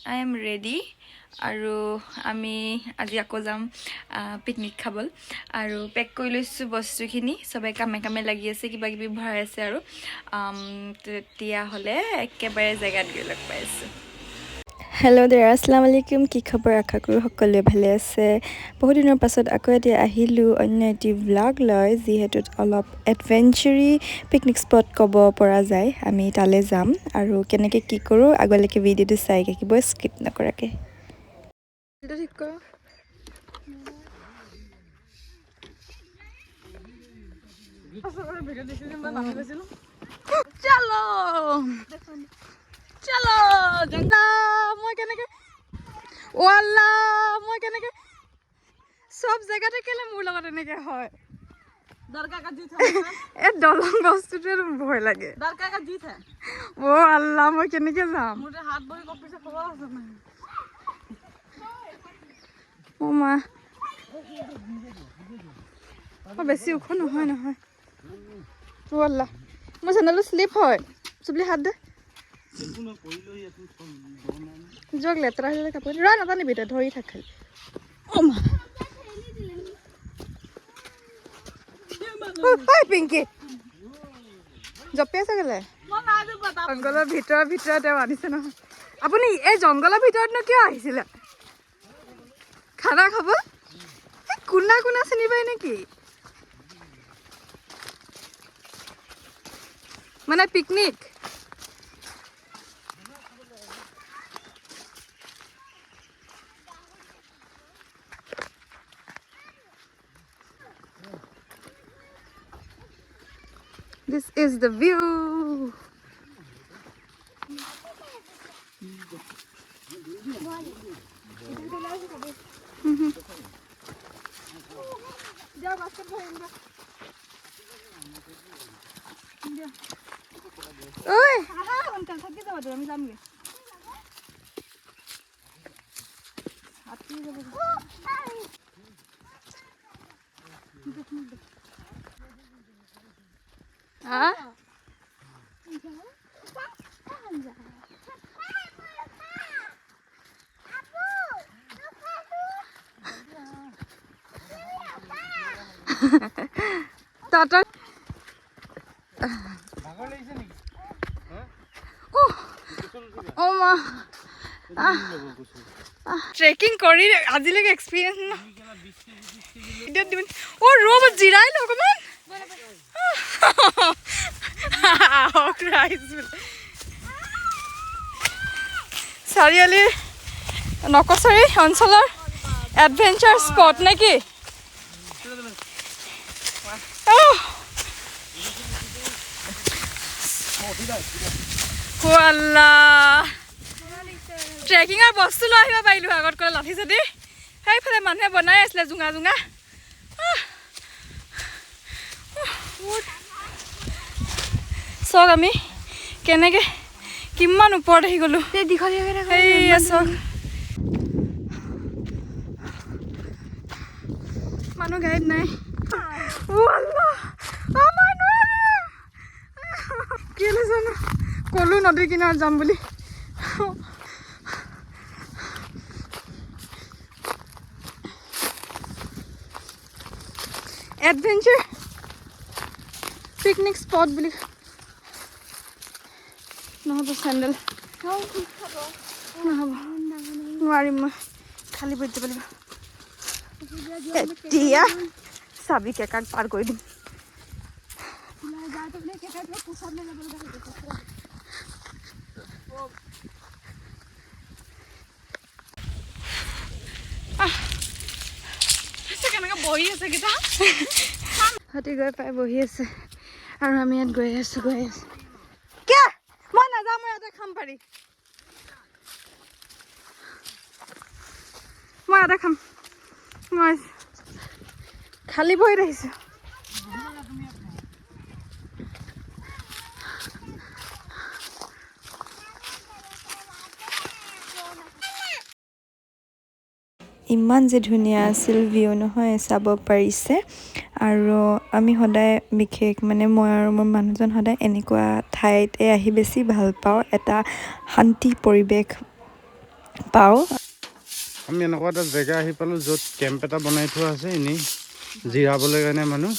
I am ready. আৰু আমি আজি আকৌ যাম পিকনিক খাবল আৰু পেক কৰি লৈছোঁ বস্তুখিনি সবাই কামে কামে লাগি আছে কিবা কিবি ভৰাই আছে আৰু তেতিয়া হ'লে একেবাৰে জেগাত গৈ লগ পাই আছোঁ হেল্ল' দেয়াৰ আসসালামু আলাইকুম কি খবৰ আশা কৰোঁ সকলোৱে ভালে আছে বহুত দিনৰ পাছত আকৌ এতিয়া আহিলোঁ অন্য এটি ভ্লগ লৈ যিহেতু অলপ এডভেঞ্চাৰী পিকনিক স্পট ক'ব পৰা যায় আমি তালৈ যাম আৰু কেনেকৈ কি কৰোঁ আগলৈকে ভিডিঅ'টো চাই থাকিব স্কিপ নকৰাকৈ ঠিক কৰ চলো চলো জংগা মই কেনেকৈ ৱাল্লা মই কেনেকৈ সব জেগাতে কেলে মোৰ লগত এনেকৈ হয় এই দলং বস্তুটোৱে ভয় লাগে অ' আল্লাহ মই কেনেকৈ যাম অ' মা বেছি ওখ নহয় নহয় অ' আল্লাহ মোৰ চেন্দেলটো শ্লিপ হয় চুবলি হাত দে জগ লেতেৰা হ'লে কাপোৰ ৰ নাটানিবি তই ধৰি থাক খালি অ' মা পিংকি জপিয়াই চাগেলে জংঘলৰ ভিতৰতে আনিছে নহয় আপুনি এই জংঘলৰ ভিতৰতনো কিয় আহিছিলে খানা খাব কোনা কোনা চিনি পায় নেকি মানে picnic This is the view. Oi. Ah? Tata. Oh ma. Trekking kori আজিলৈকে এক্সপেৰিয়েন্স না ও ৰোব জিৰাই লগমান চাৰিআলি নকছাৰী অঞ্চলৰ এডভেঞ্চাৰ স্পট নেকি ট্ৰেকিঙৰ বস্তু লৈ আহিব পাৰিলোঁ আগত ক'লে লাঠি চাঠি সেইফালে মানুহে বনাই আছিলে জোঙা জোঙা চাওক আমি কেনেকৈ কিমান ওপৰত আহি গ'লোঁ এইয়া চাওক মানুহ গাড়ীত নাই কেলৈ জানো ক'লো নদীৰ কিনাৰত যাম বুলি এডভেঞ্চাৰ পিকনিক স্পট বুলি নহ'ব চেণ্ডেল নহ'ব নোৱাৰিম মই খালী ভৰিত যাব লাগিব এতিয়া চাবি কেকাক পাৰ কৰি দিম কেনেকৈ বহি আছে কেইটা হাতী গৈ পাই বহি আছে আৰু আমি ইয়াত গৈ আছো কিয় মই নাযাওঁ মই ইয়াতে খাম পাৰি মই ইয়াতে খাম মই খালী বহিত আহিছোঁ ইমান যে ধুনীয়া আছিল ভিউ নহয় চাব পাৰিছে আৰু আমি সদায় বিশেষ মানে মই আৰু মোৰ মানুহজন সদায় এনেকুৱা ঠাইতে আহি বেছি ভাল পাওঁ এটা শান্তি পৰিৱেশ পাওঁ। আমি এনেকুৱা এটা জেগা আহি পালোঁ য'ত কেম্প এটা বনাই থোৱা আছে এনেই জিৰাবলৈ কাৰণে মানুহ।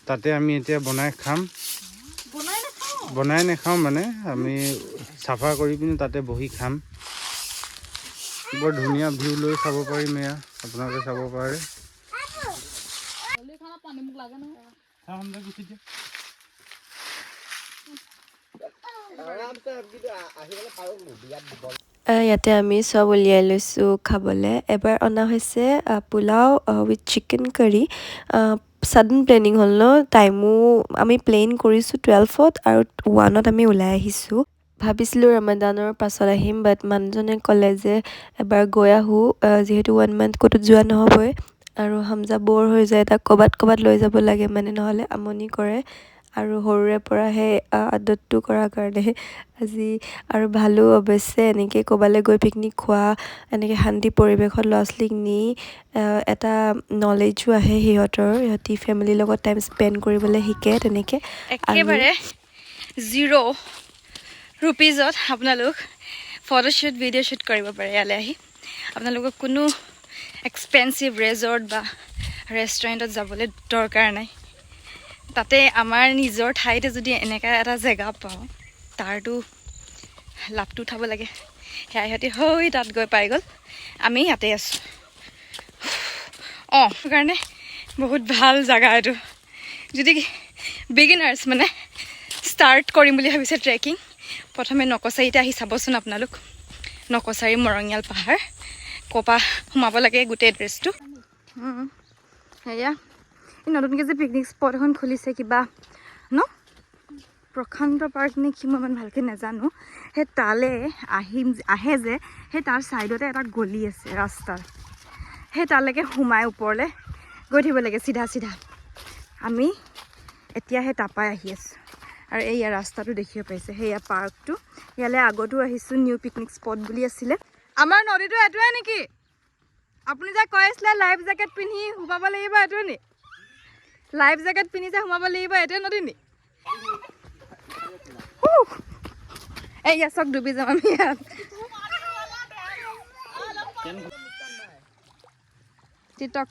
তাতে আমি এতিয়া বনাই খাম। বনাই নাখাওঁ মানে আমি চাফা কৰি পিনি তাতে বহি খাম। বৰ ধুনীয়া ভিউ লৈ চাব পাৰিম এয়া আপোনালোকে চাব পাৰে। ইয়াতে আমি চব উলিয়াই লৈছোঁ খাবলৈ। এবাৰ অনা হৈছে pulao with chicken curry. Sudden planning হ'ল ন, টাইমো আমি প্লেন কৰিছোঁ 12ত আৰু 1ত আমি ওলাই আহিছোঁ। ভাবিছিলোঁ ৰমাদানৰ পাছত আহিম, বাট মানুহজনে ক'লে যে এবাৰ গৈ আহোঁ, যিহেতু 1 মান্থ ক'তো যোৱা নহ'বই আৰু হামজা ব'ৰ হৈ যায়, তাক ক'ৰবাত লৈ যাব লাগে মানে, নহ'লে আমনি কৰে আৰু সৰুৰে পৰা সেই আদতটো কৰাৰ কাৰণে আজি আৰু ভালো অৱশ্যে এনেকৈ ক'ৰবালৈ গৈ পিকনিক খোৱা, এনেকৈ শান্তি পৰিৱেশত ল'ৰা ছোৱালীক নি এটা নলেজো আহে সিহঁতি ফেমিলিৰ লগত টাইম স্পেণ্ড কৰিবলৈ শিকে তেনেকৈ। একেবাৰে 0 ৰুপিজত আপোনালোক ফটোশ্বুট ভিডিঅ' শ্বুট কৰিব পাৰে ইয়ালৈ আহি। আপোনালোকক কোনো এক্সপেঞ্চিভ ৰেজৰ্ট বা ৰেষ্টুৰেণ্টত যাবলৈ দৰকাৰ নাই। তাতে আমাৰ নিজৰ ঠাইতে যদি এনেকুৱা এটা জেগা পাওঁ তাৰতো লাভটো উঠাব লাগে। সেয়া সিহঁতি হৈ তাত গৈ পাই গ'ল, আমি ইয়াতে আছোঁ। সেইকাৰণে বহুত ভাল জেগা এইটো। যদি বিগিনাৰ্ছ মানে ষ্টাৰ্ট কৰিম বুলি ভাবিছে ট্ৰেকিং, প্ৰথমে নকচাৰীতে আহি চাবচোন আপোনালোক। নকচাৰী মৰঙীয়াল পাহাৰ, ক'পা সোমাব লাগে গোটেই এড্ৰেছটো। সেয়া নতুনকৈ যে পিকনিক স্পট এখন খুলিছে কিবা ন, প্ৰশান্ত পাৰ্ক নে কি, মই ইমান ভালকৈ নাজানো। সেই তালৈ আহে যে সেই তাৰ ছাইডতে এটা গলি আছে ৰাস্তাৰ, সেই তালৈকে সোমাই ওপৰলৈ গৈ থাকিব লাগে চিধা। আমি এতিয়া সেই তাপাই আহি আছোঁ আৰু এইয়া ৰাস্তাটো দেখিব পাইছে, সেয়া পাৰ্কটো। ইয়ালৈ আগতো আহিছোঁ, নিউ পিকনিক স্পট বুলি আছিলে। আমাৰ নদীটো এইটোৱে নেকি? আপুনি যে কৈ আছিলে লাইফ জেকেট পিন্ধি সোমাব লাগিব, এইটোৱে নি? লাইফ জেকেট পিন্ধি যে সোমাব লাগিব, এইটোৱে নদী নি? এইয়া চক ডুবি যাম আমি ইয়াত। টিকটক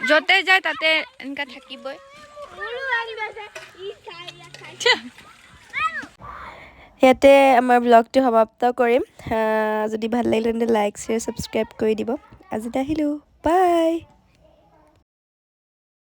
য'তে যায় তাতে এনেকা থাকিবই। ইয়াতে আমাৰ ব্লগটো সমাপ্ত কৰিম। যদি ভাল লাগিলে তেন্তে লাইক শ্বেয়াৰ ছাবস্ক্ৰাইব কৰি দিব। আজি আহিলোঁ, বাই।